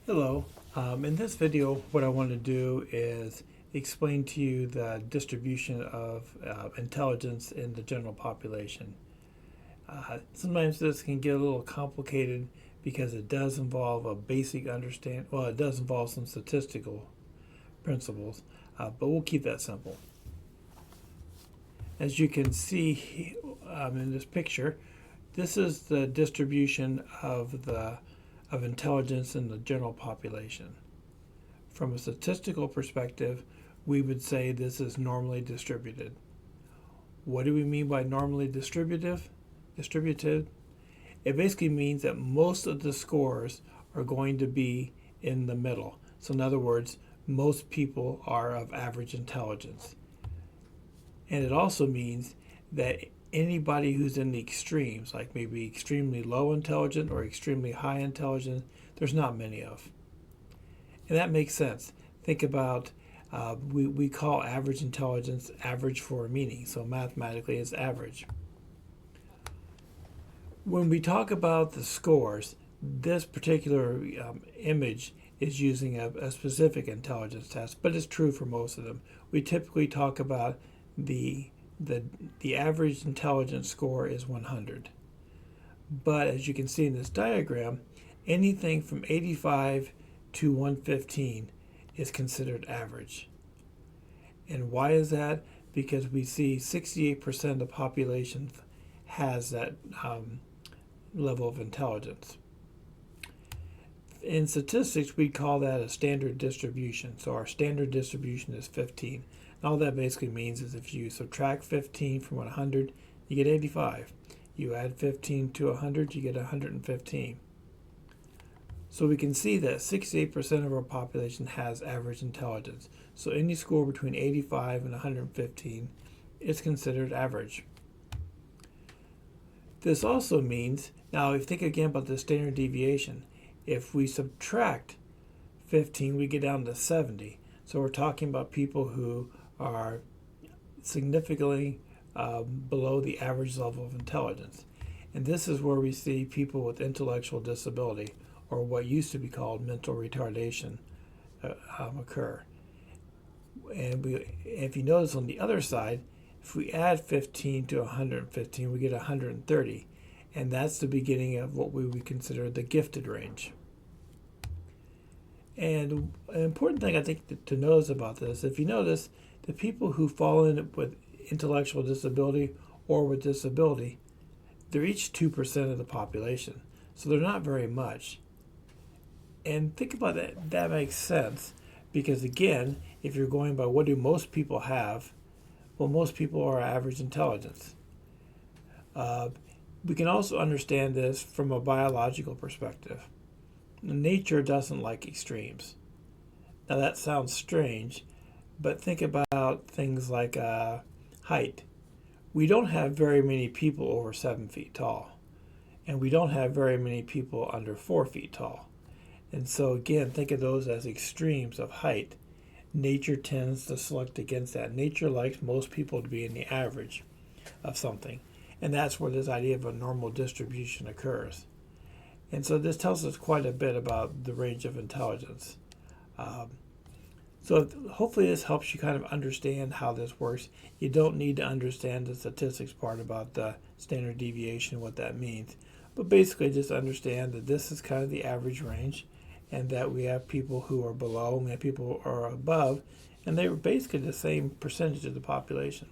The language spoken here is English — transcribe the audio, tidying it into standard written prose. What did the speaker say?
Hello. In this video, what I want to do is explain to you the distribution of intelligence in the general population. Sometimes this can get a little complicated because it does involve a basic understand. Well, it does involve some statistical principles, but we'll keep that simple. As you can see in this picture, this is the distribution of intelligence in the general population. From a statistical perspective, we would say this is normally distributed. What do we mean by normally distributed? It basically means that most of the scores are going to be in the middle. So in other words, most people are of average intelligence. And it also means that anybody who's in the extremes, like maybe extremely low intelligent or extremely high intelligence, there's not many of. And that makes sense. Think about, we call average intelligence average for a meaning. So mathematically it's average. When we talk about the scores, this particular image is using a specific intelligence test, but it's true for most of them. We typically talk about the average intelligence score is 100. But as you can see in this diagram, anything from 85 to 115 is considered average. And why is that? Because we see 68% of the population has that level of intelligence. In statistics, we call that a standard distribution. So our standard distribution is 15. And all that basically means is if you subtract 15 from 100, you get 85. You add 15 to 100, you get 115. So we can see that 68% of our population has average intelligence. So any score between 85 and 115 is considered average. This also means, now if you think again about the standard deviation, if we subtract 15, we get down to 70. So we're talking about people who are significantly below the average level of intelligence. And this is where we see people with intellectual disability, or what used to be called mental retardation, occur. And if you notice on the other side, if we add 15 to 115, we get 130. And that's the beginning of what we would consider the gifted range. And an important thing I think to notice about this, if you notice, the people who fall in with intellectual disability or with disability, they're each 2% of the population. So they're not very much. And think about that, that makes sense because again, if you're going by what do most people have, well, most people are average intelligence. We can also understand this from a biological perspective. Nature doesn't like extremes. Now that sounds strange, but think about things like height. We don't have very many people over 7 feet tall, and we don't have very many people under 4 feet tall. And so again, think of those as extremes of height. Nature tends to select against that. Nature likes most people to be in the average of something. And that's where this idea of a normal distribution occurs. And so this tells us quite a bit about the range of intelligence. So hopefully this helps you kind of understand how this works. You don't need to understand the statistics part about the standard deviation, what that means. But basically just understand that this is kind of the average range and that we have people who are below and we have people who are above, and they were basically the same percentage of the population.